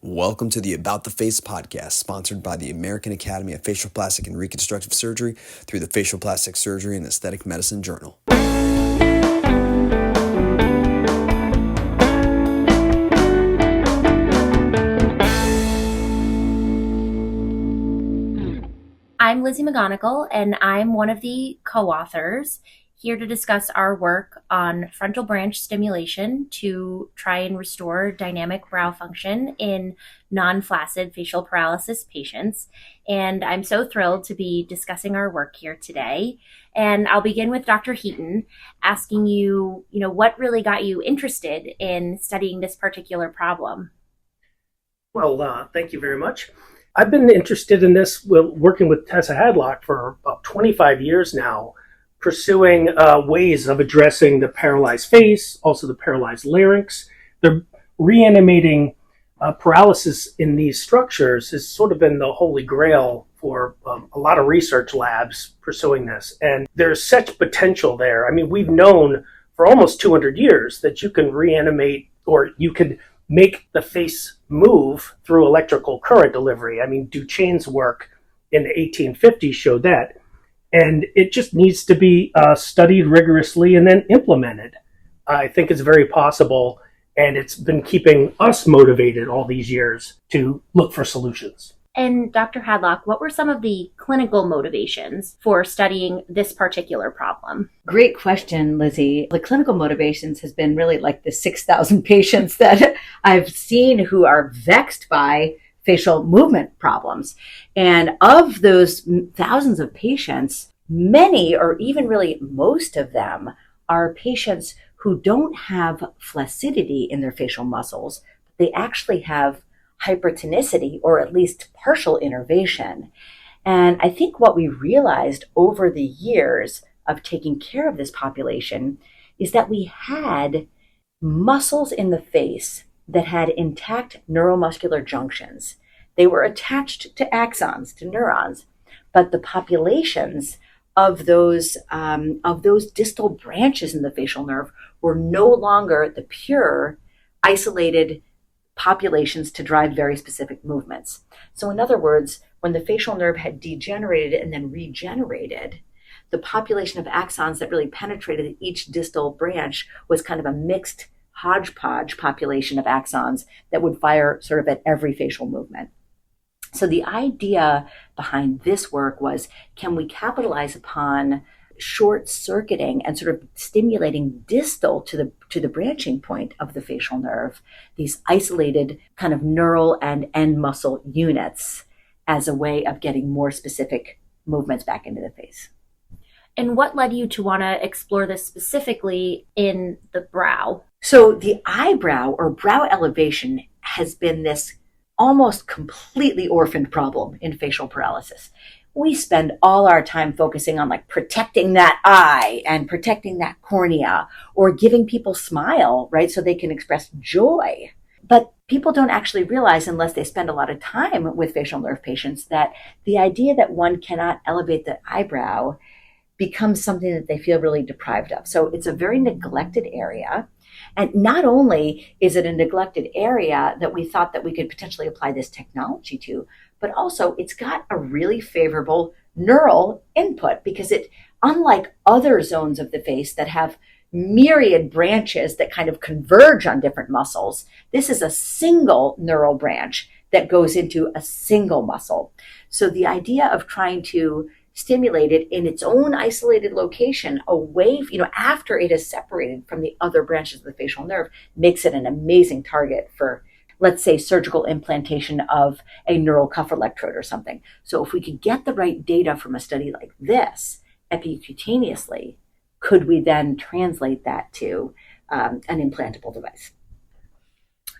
Welcome to the About the Face podcast, sponsored by the American Academy of Facial Plastic and Reconstructive Surgery through the Facial Plastic Surgery and Aesthetic Medicine Journal. I'm Lizzie McGonagle, and I'm one of the co-authors here to discuss our work on frontal branch stimulation to try and restore dynamic brow function in non-flaccid facial paralysis patients. And I'm so thrilled to be discussing our work here today. And I'll begin with Dr. Heaton, asking you, what really got you interested in studying this particular problem? Well, thank you very much. I've been interested in this working with Tessa Hadlock for about 25 years now, pursuing ways of addressing the paralyzed face, also the paralyzed larynx. The reanimating paralysis in these structures has sort of been the holy grail for a lot of research labs pursuing this. And there's such potential there. I mean, we've known for almost 200 years that you can reanimate, or you can make the face move through electrical current delivery. I mean, Duchesne's work in the 1850s showed that. And it just needs to be studied rigorously and then implemented. I think it's very possible, and it's been keeping us motivated all these years to look for solutions. And Dr. Hadlock, what were some of the clinical motivations for studying this particular problem? Great question, Lizzie. The clinical motivations has been really like the 6,000 patients that I've seen who are vexed by facial movement problems. And of those thousands of patients, many, or even really most of them, are patients who don't have flaccidity in their facial muscles. They actually have hypertonicity, or at least partial innervation. And I think what we realized over the years of taking care of this population is that we had muscles in the face that had intact neuromuscular junctions. They were attached to axons, to neurons, but the populations of those distal branches in the facial nerve were no longer the pure, isolated populations to drive very specific movements. So in other words, when the facial nerve had degenerated and then regenerated, the population of axons that really penetrated each distal branch was kind of a mixed hodgepodge population of axons that would fire sort of at every facial movement. So the idea behind this work was, can we capitalize upon short-circuiting and sort of stimulating distal to the branching point of the facial nerve, these isolated kind of neural and end muscle units, as a way of getting more specific movements back into the face. And what led you to want to explore this specifically in the brow? So the eyebrow or brow elevation has been this almost completely orphaned problem in facial paralysis. We spend all our time focusing on protecting that eye and protecting that cornea, or giving people smile, right? So they can express joy. But people don't actually realize, unless they spend a lot of time with facial nerve patients, that the idea that one cannot elevate the eyebrow becomes something that they feel really deprived of. So it's a very neglected area. And not only is it a neglected area that we thought that we could potentially apply this technology to, but also it's got a really favorable neural input, because it, unlike other zones of the face that have myriad branches that kind of converge on different muscles, this is a single neural branch that goes into a single muscle. So the idea of trying to stimulate it in its own isolated location away, after it is separated from the other branches of the facial nerve, makes it an amazing target for, let's say, surgical implantation of a neural cuff electrode or something. So if we could get the right data from a study like this epicutaneously, could we then translate that to an implantable device?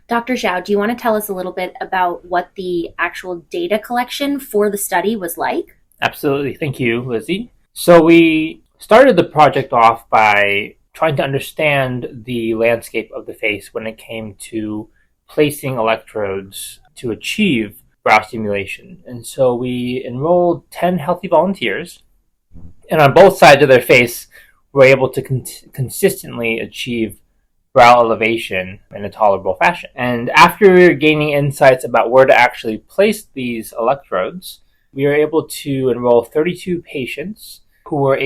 Dr. Xiao, do you want to tell us a little bit about what the actual data collection for the study was like? Absolutely. Thank you, Lizzie. So we started the project off by trying to understand the landscape of the face when it came to placing electrodes to achieve brow stimulation. And so we enrolled 10 healthy volunteers, and on both sides of their face, we're able to consistently achieve brow elevation in a tolerable fashion. And after gaining insights about where to actually place these electrodes, we were able to enroll 32 patients we were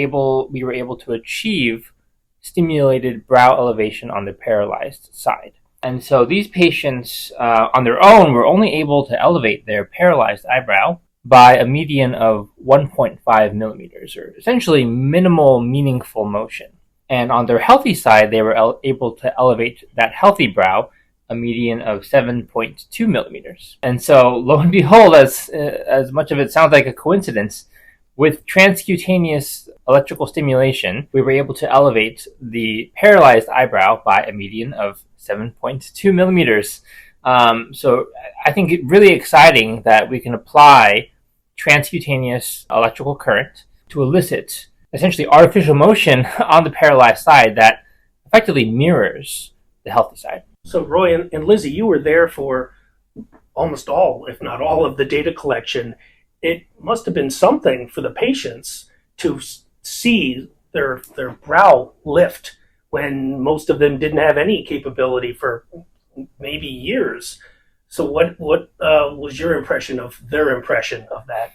able to achieve stimulated brow elevation on the paralyzed side. And so these patients, on their own, were only able to elevate their paralyzed eyebrow by a median of 1.5 millimeters, or essentially minimal meaningful motion. And on their healthy side, they were able to elevate that healthy brow a median of 7.2 millimeters. And so, lo and behold, as much of it sounds like a coincidence, with transcutaneous electrical stimulation, we were able to elevate the paralyzed eyebrow by a median of 7.2 millimeters. So I think it's really exciting that we can apply transcutaneous electrical current to elicit essentially artificial motion on the paralyzed side that effectively mirrors the healthy side. So Roy and Lizzie, you were there for almost all, if not all, of the data collection. It must have been something for the patients to see their brow lift when most of them didn't have any capability for maybe years. So what was your impression of their impression of that?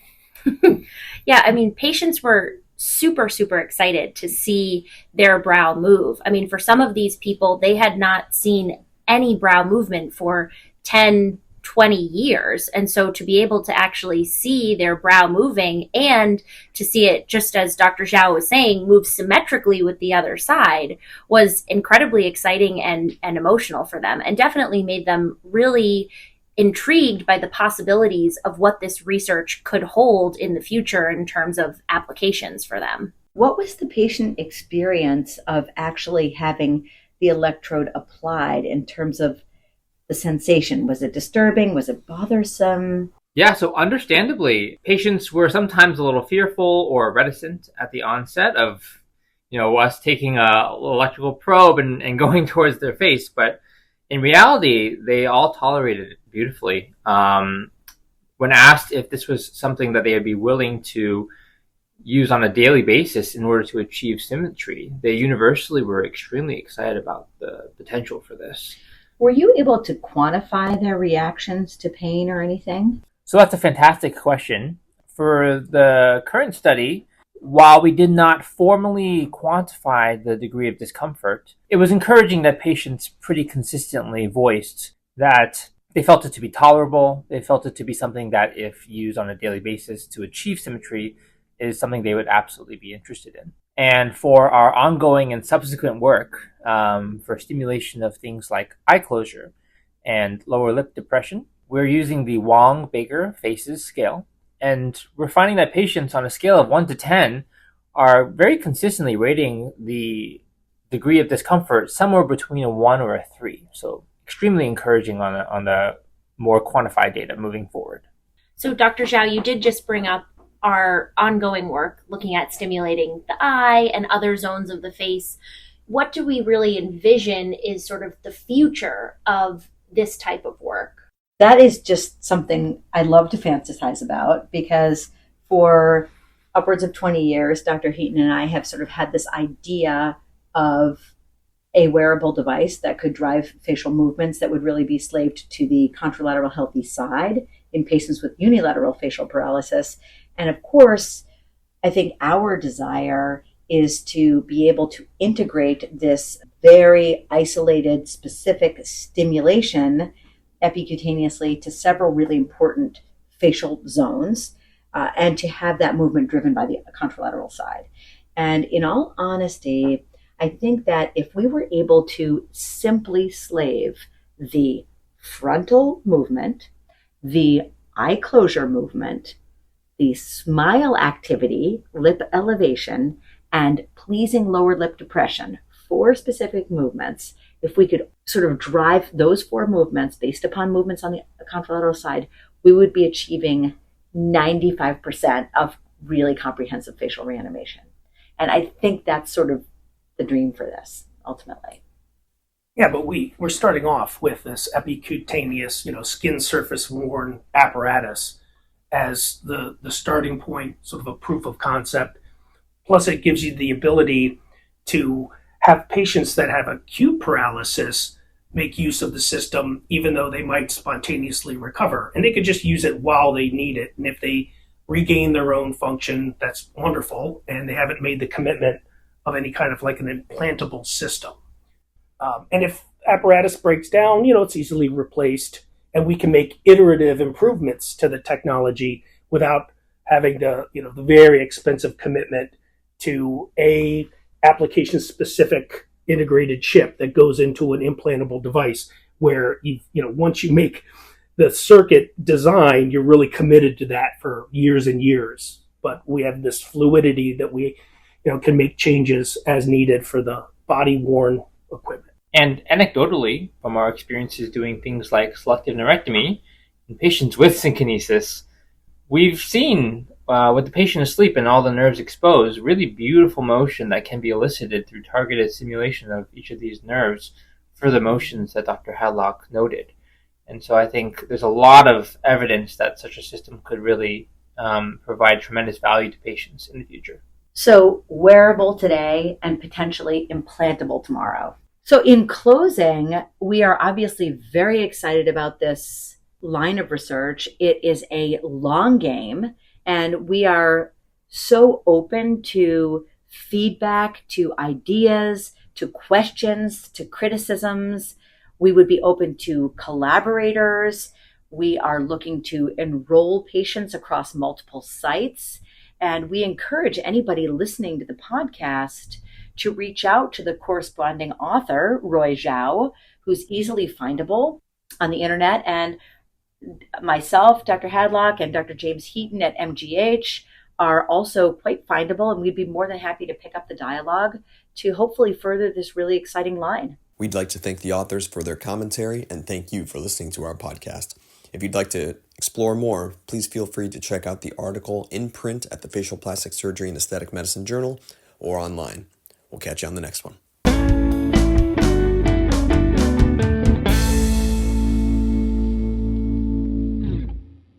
Yeah, I mean, patients were super, super excited to see their brow move. I mean, for some of these people, they had not seen any brow movement for 10, 20 years. And so to be able to actually see their brow moving and to see it, just as Dr. Xiao was saying, move symmetrically with the other side was incredibly exciting and emotional for them, and definitely made them really intrigued by the possibilities of what this research could hold in the future in terms of applications for them. What was the patient experience of actually having the electrode applied in terms of the sensation? Was it disturbing? Was it bothersome? Yeah, so understandably, patients were sometimes a little fearful or reticent at the onset of, us taking a electrical probe and going towards their face. But in reality, they all tolerated it beautifully. When asked if this was something that they would be willing to use on a daily basis in order to achieve symmetry, they universally were extremely excited about the potential for this. Were you able to quantify their reactions to pain or anything? So that's a fantastic question. For the current study, while we did not formally quantify the degree of discomfort, it was encouraging that patients pretty consistently voiced that they felt it to be tolerable. They felt it to be something that, if used on a daily basis to achieve symmetry, is something they would absolutely be interested in. And for our ongoing and subsequent work for stimulation of things like eye closure and lower lip depression, we're using the Wong-Baker Faces scale. And we're finding that patients on a scale of 1 to 10 are very consistently rating the degree of discomfort somewhere between a 1 or a 3. So extremely encouraging on the more quantified data moving forward. So Dr. Xiao, you did just bring up our ongoing work looking at stimulating the eye and other zones of the face. What do we really envision is sort of the future of this type of work? That is just something I love to fantasize about, because for upwards of 20 years, Dr. Heaton and I have sort of had this idea of a wearable device that could drive facial movements that would really be slaved to the contralateral healthy side in patients with unilateral facial paralysis. And of course, I think our desire is to be able to integrate this very isolated, specific stimulation epicutaneously to several really important facial zones, and to have that movement driven by the contralateral side. And in all honesty, I think that if we were able to simply slave the frontal movement, the eye closure movement, the smile activity, lip elevation, and pleasing lower lip depression, 4 specific movements, if we could sort of drive those 4 movements based upon movements on the contralateral side, we would be achieving 95% of really comprehensive facial reanimation. And I think that's sort of the dream for this, ultimately. Yeah, but we're starting off with this epicutaneous, skin surface worn apparatus as the starting point, sort of a proof of concept. Plus, it gives you the ability to have patients that have acute paralysis make use of the system, even though they might spontaneously recover. And they could just use it while they need it. And if they regain their own function, that's wonderful. And they haven't made the commitment of any kind of like an implantable system. And if apparatus breaks down, it's easily replaced, and we can make iterative improvements to the technology without having the very expensive commitment to a application specific integrated chip that goes into an implantable device where once you make the circuit design, you're really committed to that for years and years. But we have this fluidity that we can make changes as needed for the body worn equipment. And anecdotally, from our experiences doing things like selective neurectomy in patients with synkinesis, we've seen with the patient asleep and all the nerves exposed, really beautiful motion that can be elicited through targeted stimulation of each of these nerves for the motions that Dr. Hadlock noted. And so I think there's a lot of evidence that such a system could really provide tremendous value to patients in the future. So wearable today and potentially implantable tomorrow. So in closing, we are obviously very excited about this line of research. It is a long game, and we are so open to feedback, to ideas, to questions, to criticisms. We would be open to collaborators. We are looking to enroll patients across multiple sites. And we encourage anybody listening to the podcast to reach out to the corresponding author, Roy Xiao, who's easily findable on the internet, and myself, Dr. Hadlock, and Dr. James Heaton at MGH are also quite findable, and we'd be more than happy to pick up the dialogue to hopefully further this really exciting line. We'd like to thank the authors for their commentary, and thank you for listening to our podcast. If you'd like to explore more, please feel free to check out the article in print at the Facial Plastic Surgery and Aesthetic Medicine Journal or online. We'll catch you on the next one.